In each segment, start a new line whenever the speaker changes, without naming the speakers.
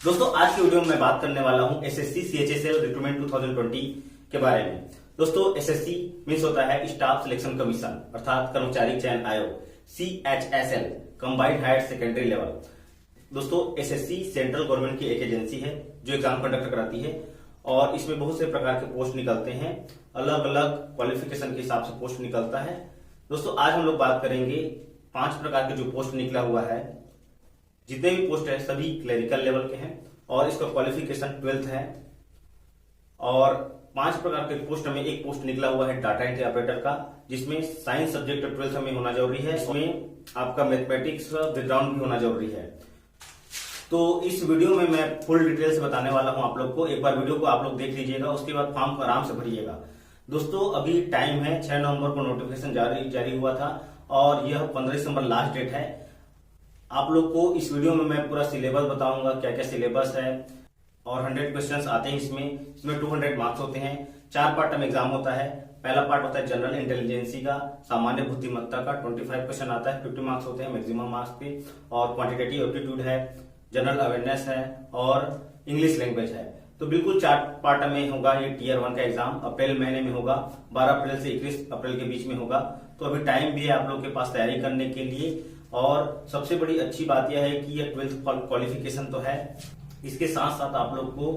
दोस्तों आज की वीडियो में मैं बात करने वाला हूं एसएससी सीएचएसएल रिक्रूटमेंट 2020 के बारे में। दोस्तों एसएससी मीन्स होता है स्टाफ सिलेक्शन कमीशन अर्थात कर्मचारी चयन आयोग। CHSL combined higher secondary level. दोस्तों एसएससी सेंट्रल गवर्नमेंट की एक एजेंसी है जो एग्जाम कंडक्ट कराती है और इसमें बहुत से प्रकार के पोस्ट निकलते हैं। अलग अलग क्वालिफिकेशन के हिसाब से पोस्ट निकलता है। दोस्तों आज हम लोग बात करेंगे 5 प्रकार के जो पोस्ट निकला हुआ है। जितने भी पोस्ट है सभी क्लरिकल लेवल के हैं और इसका क्वालिफिकेशन 12th है। और 5 प्रकार के पोस्ट में एक पोस्ट निकला हुआ है डाटा एंट्री ऑपरेटर का, जिसमें साइंस सब्जेक्ट 12th में होना जरूरी है। इसमें आपका मैथमेटिक्स बैकग्राउंड भी होना जरूरी है। तो इस वीडियो में मैं फुल डिटेल से बताने वाला हूं आप लोग को। एक बार वीडियो को आप लोग देख लीजिएगा, उसके बाद फॉर्म को आराम से भरिएगा। दोस्तों अभी टाइम है 6 नवंबर को नोटिफिकेशन जारी हुआ था और यह 15 दिसंबर लास्ट डेट है। आप लोग को इस वीडियो में मैं पूरा सिलेबस बताऊंगा, क्या क्या सिलेबस है और 100 क्वेश्चंस आते हैं इसमें 200 मार्क्स होते हैं। 4 पार्ट में एग्जाम होता है। पहला पार्ट होता है जनरल इंटेलिजेंसी का, सामान्य बुद्धिमत्ता का 25 क्वेश्चन आता है, 50 मार्क्स होते हैं मैक्सिमम मार्क्स पे। और क्वांटिटेटिव एप्टीट्यूड है, जनरल अवेयरनेस है और इंग्लिश लैंग्वेज है। तो बिल्कुल 4 पार्ट में होगा ये टियर 1 का एग्जाम। अप्रैल महीने में होगा, 12 अप्रैल से 21 अप्रैल के बीच में होगा। तो अभी टाइम भी है आप लोग के पास तैयारी करने के लिए। और सबसे बड़ी अच्छी बात यह है कि ये 12th क्वालिफिकेशन तो है, इसके साथ साथ आप लोग को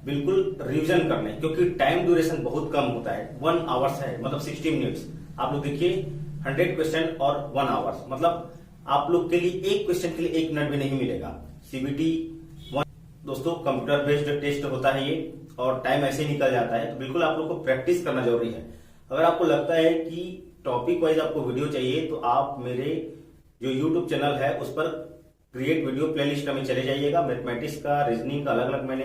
बिल्कुल रिवीजन करना है क्योंकि टाइम ड्यूरेशन बहुत कम होता है। 1 आवर्स है, मतलब 60 मिनट्स। आप लोग देखिए 100 क्वेश्चन और 1 आवर्स, मतलब आप लोग के लिए एक क्वेश्चन के लिए 1 मिनट भी नहीं मिलेगा। सीबीटी 1 दोस्तों कंप्यूटर बेस्ड टेस्ट होता है ये और टाइम ऐसे ही निकल जाता है। तो बिल्कुल आप लोग को प्रैक्टिस करना जरूरी है। अगर आपको लगता है कि टॉपिक वाइज आपको वीडियो चाहिए तो आप मेरे जो यूट्यूब चैनल है उस पर क्रिएट वीडियो प्लेलिस्ट में चले जाइएगा। मैथमेटिक्स का, रीजनिंग का अलग अलग मैंने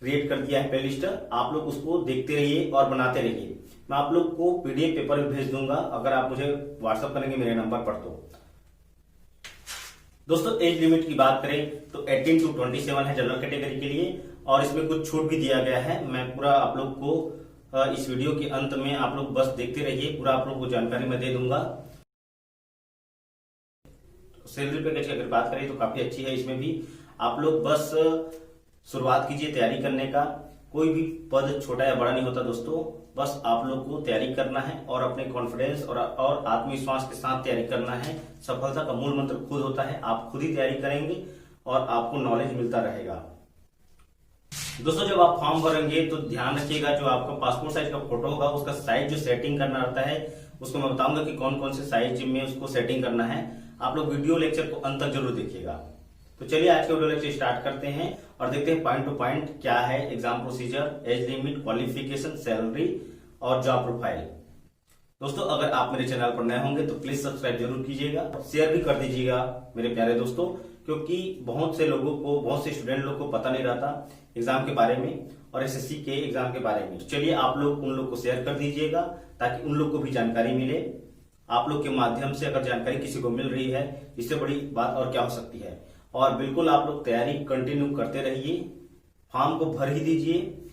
क्रिएट कर दिया है प्लेलिस्ट। आप लोग उसको देखते रहिए और बनाते रहिए। मैं आप लोग को पीडीएफ पेपर भी भेज दूंगा अगर आप मुझे व्हाट्सअप करेंगे मेरे नंबर पर। तो दोस्तों एज लिमिट की बात करें तो 18 to 27 है जनरल कैटेगरी के लिए और इसमें कुछ छूट भी दिया गया है। मैं पूरा आप लोग को इस वीडियो के अंत में आप लोग बस देखते रहिए, पूरा आप लोग को जानकारी मैं दे दूंगा। सैलरी पैकेज की अगर बात करें तो काफी अच्छी है। इसमें भी आप लोग बस शुरुआत कीजिए तैयारी करने का। कोई भी पद छोटा या बड़ा नहीं होता दोस्तों, बस आप लोग को तैयारी करना है और अपने कॉन्फिडेंस और आत्मविश्वास के साथ तैयारी करना है। सफलता का मूल मंत्र खुद होता है। आप खुद ही तैयारी करेंगे और आपको नॉलेज मिलता रहेगा। दोस्तों जब आप फॉर्म भरेंगे तो ध्यान रखिएगा, जो आपका पासपोर्ट साइज का फोटो होगा उसका साइज जो सेटिंग करना रहता है उसको मैं बताऊंगा कि कौन कौन से साइज में उसको सेटिंग करना है। आप लोग वीडियो लेक्चर को अंत तक जरूर देखिएगा। तो चलिए आज के वीडियो लेक्चर स्टार्ट करते हैं और देखते हैं पॉइंट टू पॉइंट क्या है exam procedure, age limit, qualification, salary और जॉब प्रोफाइल। दोस्तों अगर आप मेरे चैनल पर नए होंगे तो प्लीज सब्सक्राइब जरूर कीजिएगा, शेयर भी कर दीजिएगा मेरे प्यारे दोस्तों, क्योंकि बहुत से लोगों को, बहुत से स्टूडेंट लोग को पता नहीं रहता एग्जाम के बारे में और एसएससी के एग्जाम के बारे में। तो चलिए आप लोग उन लोग को शेयर कर दीजिएगा ताकि उन लोग को भी जानकारी मिले। आप लोग के माध्यम से अगर जानकारी किसी को मिल रही है, इससे बड़ी बात और क्या हो सकती है। और बिल्कुल आप लोग तैयारी कंटिन्यू करते रहिए, फॉर्म को भर ही दीजिए।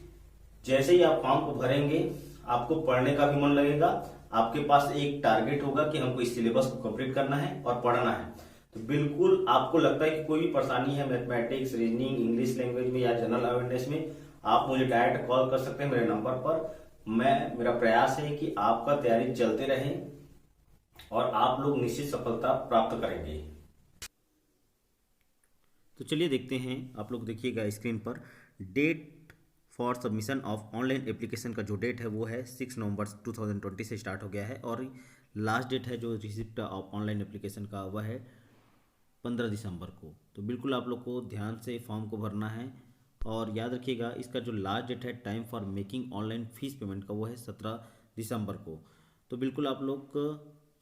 जैसे ही आप फॉर्म को भरेंगे आपको पढ़ने का भी मन लगेगा। आपके पास एक टारगेट होगा कि हमको इस सिलेबस को कंप्लीट करना है और पढ़ना है। तो बिल्कुल आपको लगता है कि कोई भी परेशानी है मैथमेटिक्स, रीजनिंग, इंग्लिश लैंग्वेज में या जनरल अवेयरनेस में, आप मुझे डायरेक्ट कॉल कर सकते हैं मेरे नंबर पर। मेरा प्रयास है कि आपका तैयारी चलते रहे और आप लोग निश्चित सफलता प्राप्त करेंगे। तो चलिए देखते हैं, आप लोग देखिएगा स्क्रीन पर date for submission of online application का जो डेट है वो है 6 नवंबर 2020 से स्टार्ट हो गया है और लास्ट डेट है जो रिसिप्ट ऑफ ऑनलाइन एप्लीकेशन का वह है 15 दिसंबर को। तो बिल्कुल आप लोग को ध्यान से फॉर्म को भरना है और याद रखिएगा इसका जो लास्ट डेट है time for making online fees payment का वो है 17 दिसंबर को। तो बिल्कुल आप लोग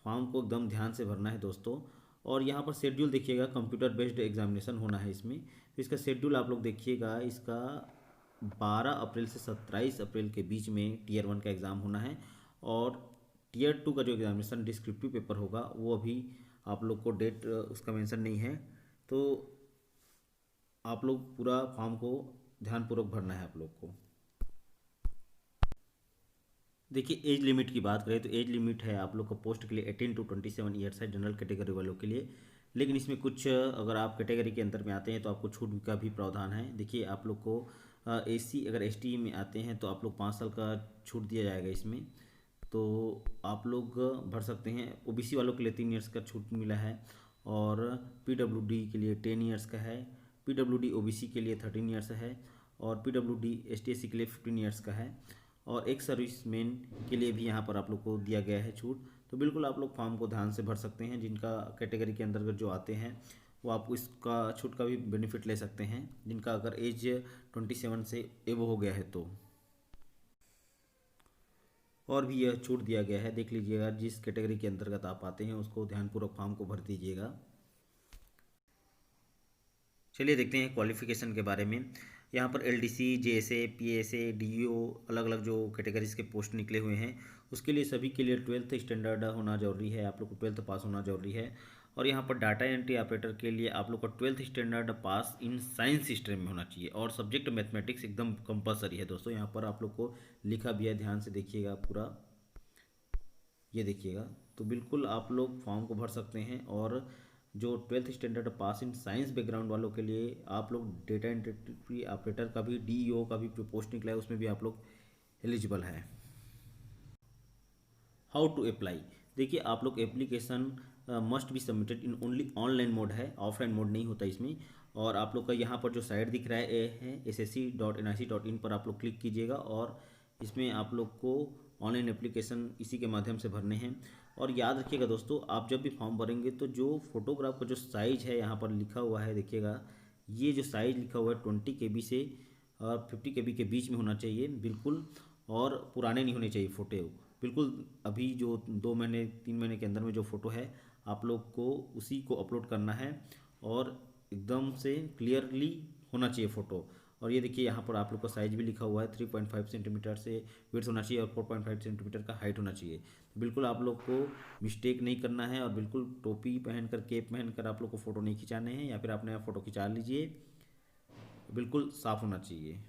फॉर्म को एकदम ध्यान से भरना है दोस्तों। और यहाँ पर शेड्यूल देखिएगा, कंप्यूटर बेस्ड एग्जामिनेशन होना है इसमें। तो इसका शेड्यूल आप लोग देखिएगा, इसका 12 अप्रैल से 27 अप्रैल के बीच में टियर 1 का एग्ज़ाम होना है और टियर 2 का जो एग्जामिनेशन डिस्क्रिप्टिव पेपर होगा वो अभी आप लोग को डेट उसका मेंशन नहीं है। तो आप लोग पूरा फॉर्म को ध्यानपूर्वक भरना है आप लोग को। देखिए एज लिमिट की बात करें तो एज लिमिट है आप लोग को पोस्ट के लिए 18 to 27 ईयर्स है जनरल कैटेगरी वालों के लिए।
लेकिन इसमें कुछ अगर आप कैटेगरी के अंदर में आते हैं तो आपको छूट का भी प्रावधान है। देखिए आप लोग को एसी अगर एसटी में आते हैं तो आप लोग 5 साल का छूट दिया जाएगा इसमें, तो आप लोग भर सकते हैं। ओबीसी वालों के लिए 3 ईयर्स का छूट मिला है, और पीडब्ल्यूडी के लिए 10 ईयर्स का है, पीडब्ल्यूडी ओबीसी के लिए 13 ईयर्स है, और पीडब्ल्यूडी एसटी के लिए 15 ईयर्स का है, और एक सर्विसमैन के लिए भी यहाँ पर आप लोग को दिया गया है छूट। तो बिल्कुल आप लोग फॉर्म को ध्यान से भर सकते हैं। जिनका कैटेगरी के अंतर्गत जो आते हैं वो आप इसका छूट का भी बेनिफिट ले सकते हैं, जिनका अगर एज 27 से एबो हो गया है तो। और भी यह छूट दिया गया है, देख लीजिएगा। जिस कैटेगरी के अंतर्गत आप आते हैं उसको ध्यानपूर्वक फॉर्म को भर दीजिएगा। चलिए देखते हैं क्वालिफिकेशन के बारे में। यहाँ पर एलडीसी, जेएसए, पीएसए, डीईओ अलग अलग जो कैटेगरीज के पोस्ट निकले हुए हैं उसके लिए सभी के लिए 12th स्टैंडर्ड होना जरूरी है। आप लोग को 12th पास होना जरूरी है। और यहाँ पर डाटा एंट्री ऑपरेटर के लिए आप लोग का 12th standard pass in science stream में होना चाहिए, और सब्जेक्ट मैथमेटिक्स एकदम कंपलसरी है दोस्तों। यहाँ पर आप लोग को लिखा भी है, ध्यान से देखिएगा पूरा, ये देखिएगा। तो बिल्कुल आप लोग फॉर्म को भर सकते हैं। और जो 12th standard pass in science background वालों के लिए आप लोग डेटा एंट्री ऑपरेटर का भी, डीईओ का भी जो पोस्ट निकला है उसमें भी आप लोग एलिजिबल है। हाउ टू अप्लाई, देखिए आप लोग application must be submitted in only online mode है, ऑफलाइन मोड नहीं होता इसमें। और आप लोग का यहाँ पर जो साइट दिख रहा है ssc.nic.in पर आप लोग क्लिक कीजिएगा, और इसमें आप लोग को ऑनलाइन एप्लीकेशन इसी के माध्यम से भरने हैं। और याद रखिएगा दोस्तों, आप जब भी फॉर्म भरेंगे तो जो फोटोग्राफ का जो साइज है यहाँ पर लिखा हुआ है, देखिएगा ये जो साइज लिखा हुआ है 20 KB से और 50 KB के बीच में होना चाहिए बिल्कुल, और पुराने नहीं होने चाहिए फ़ोटो बिल्कुल। अभी जो 2 महीने 3 महीने के अंदर में जो फ़ोटो है आप लोग को उसी को अपलोड करना है, और एकदम से क्लियरली होना चाहिए फ़ोटो। और ये देखिए यहाँ पर आप लोग का साइज भी लिखा हुआ है, 3.5 सेंटीमीटर से विड्थ होना चाहिए और 4.5 सेंटीमीटर का हाइट होना चाहिए। तो बिल्कुल आप लोग को मिस्टेक नहीं करना है, और बिल्कुल टोपी पहनकर, केप पहनकर आप लोग को फ़ोटो नहीं खिंचाने हैं, या फिर आपने फ़ोटो खिंचा लीजिए, बिल्कुल साफ़ होना चाहिए।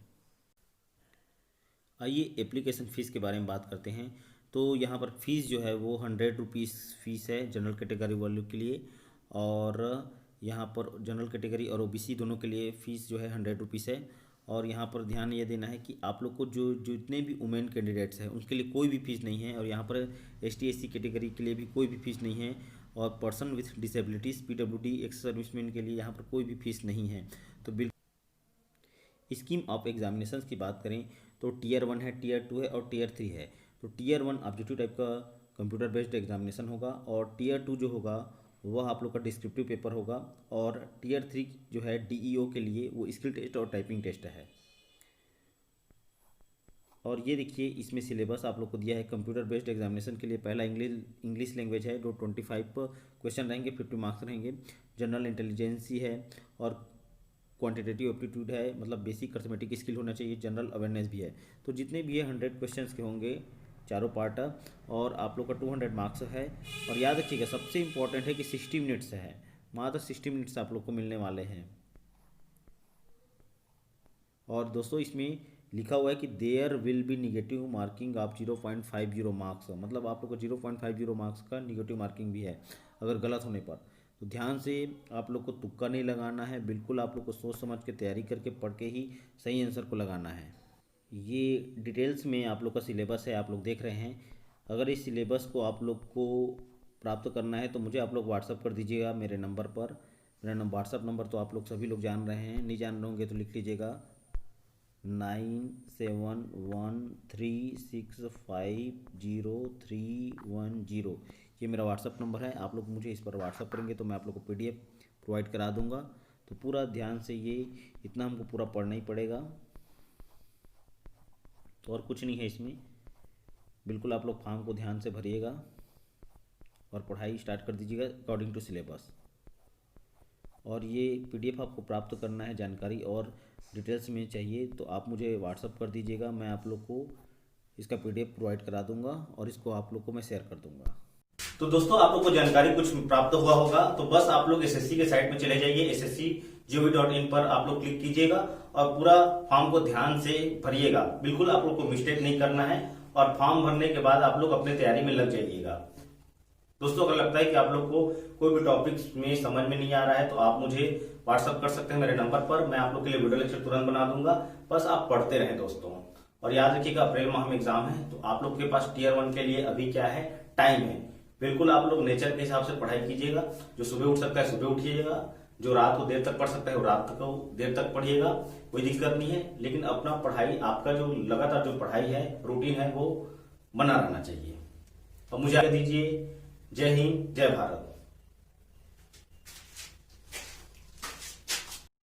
आइए एप्लीकेशन फ़ीस के बारे में बात करते हैं। तो यहाँ पर फ़ीस जो है वो 100 रुपीज़ फ़ीस है जनरल कैटेगरी वालों के लिए, और यहाँ पर जनरल कैटेगरी और ओबीसी दोनों के लिए फ़ीस जो है 100 रुपीज़ है। और यहाँ पर ध्यान ये देना है कि आप लोग को जो जितने भी वुमेन कैंडिडेट्स हैं उनके लिए कोई भी फीस नहीं है, और यहाँ पर ST SC कैटेगरी के लिए भी कोई भी फीस नहीं है, और person with disabilities PWD ex serviceman के लिए यहाँ पर कोई भी फीस नहीं है। तो बिल्कुल स्कीम ऑफ एग्जामिनेशंस की बात करें तो टीयर 1 है, टीयर 2 है और टीयर 3 है। तो टीयर 1 ऑब्जेक्टिव टाइप का कंप्यूटर बेस्ड एग्जामिनेशन होगा, और टीयर 2 जो होगा वह आप लोग का डिस्क्रिप्टिव पेपर होगा, और टीयर 3 जो है डीईओ के लिए वो स्किल टेस्ट और टाइपिंग टेस्ट है। और ये देखिए इसमें सिलेबस आप लोग को दिया है। कंप्यूटर बेस्ड एग्जामिनेशन के लिए पहला इंग्लिश लैंग्वेज है, जो 25 क्वेश्चन रहेंगे, 50 मार्क्स रहेंगे। जनरल इंटेलिजेंसी है, और क्वांटिटेटिव एप्टीट्यूड है, मतलब बेसिक अर्थमेटिक स्किल होना चाहिए, जनरल अवेयरनेस भी है। तो जितने भी ये 100 क्वेश्चंस के होंगे चारों पार्ट, और आप लोग का 200 मार्क्स है। और याद रखिएगा सबसे इंपॉर्टेंट है कि 60 मिनट्स है, मात्र 60 मिनट्स आप लोग को मिलने वाले हैं। और दोस्तों इसमें लिखा हुआ है कि there will be negative marking of 0.50 marks, मतलब आप लोग को 0.50 मार्क्स का निगेटिव मार्किंग भी है अगर गलत होने पर। तो ध्यान से आप लोग को तुक्का नहीं लगाना है, बिल्कुल आप लोग को सोच समझ के तैयारी करके पढ़ के ही सही आंसर को लगाना है। ये डिटेल्स में आप लोग का सिलेबस है, आप लोग देख रहे हैं। अगर इस सिलेबस को आप लोग को प्राप्त करना है तो मुझे आप लोग व्हाट्सअप कर दीजिएगा मेरे नंबर पर। मेरा व्हाट्सअप नंबर तो आप लोग सभी लोग जान रहे हैं, नहीं जान रहे होंगे तो लिख लीजिएगा 9713650310। ये मेरा व्हाट्सअप नंबर है, आप लोग मुझे इस पर व्हाट्सअप करेंगे तो मैं आप लोग को PDF प्रोवाइड करा दूंगा। तो पूरा ध्यान से, ये इतना हमको पूरा पढ़ना ही पड़ेगा, तो और कुछ नहीं है इसमें। बिल्कुल आप लोग फॉर्म को ध्यान से भरिएगा और पढ़ाई स्टार्ट कर दीजिएगा अकॉर्डिंग टू सिलेबस। और ये PDF आपको प्राप्त करना है, जानकारी और डिटेल्स में चाहिए तो आप मुझे व्हाट्सअप कर दीजिएगा, मैं आप लोग को इसका PDF प्रोवाइड करा दूंगा और इसको आप लोग को मैं शेयर कर दूंगा।
तो दोस्तों आप लोग को जानकारी कुछ प्राप्त हुआ होगा, तो बस आप लोग SSC के साइट में चले जाइए, ssc.gov.in पर आप लोग क्लिक कीजिएगा और पूरा फॉर्म को ध्यान से भरिएगा। बिल्कुल आप लोग को मिस्टेक नहीं करना है, और फॉर्म भरने के बाद आप लोग अपने तैयारी में लग जाइएगा। दोस्तों अगर लगता है कि आप लोग को कोई भी टॉपिक्स में समझ में नहीं आ रहा है तो आप मुझे व्हाट्सअप कर सकते हैं मेरे नंबर पर, मैं आप लोग के लिए वीडियो लेक्चर तुरंत बना दूंगा। बस आप पढ़ते रहें दोस्तों। और याद रखिएगा अप्रैल माह में एग्जाम है, तो आप लोग के पास टीयर 1 के लिए अभी क्या है, टाइम है। बिल्कुल आप लोग नेचर के हिसाब से पढ़ाई कीजिएगा। जो सुबह उठ सकता है सुबह उठिएगा, जो रात को देर तक पढ़ सकता है वो रात को देर तक पढ़िएगा, कोई दिक्कत नहीं है। लेकिन अपना पढ़ाई, आपका जो लगातार जो पढ़ाई है, रूटीन है, वो बना रहना चाहिए। और मुझे आगे दीजिए। जय हिंद, जय भारत।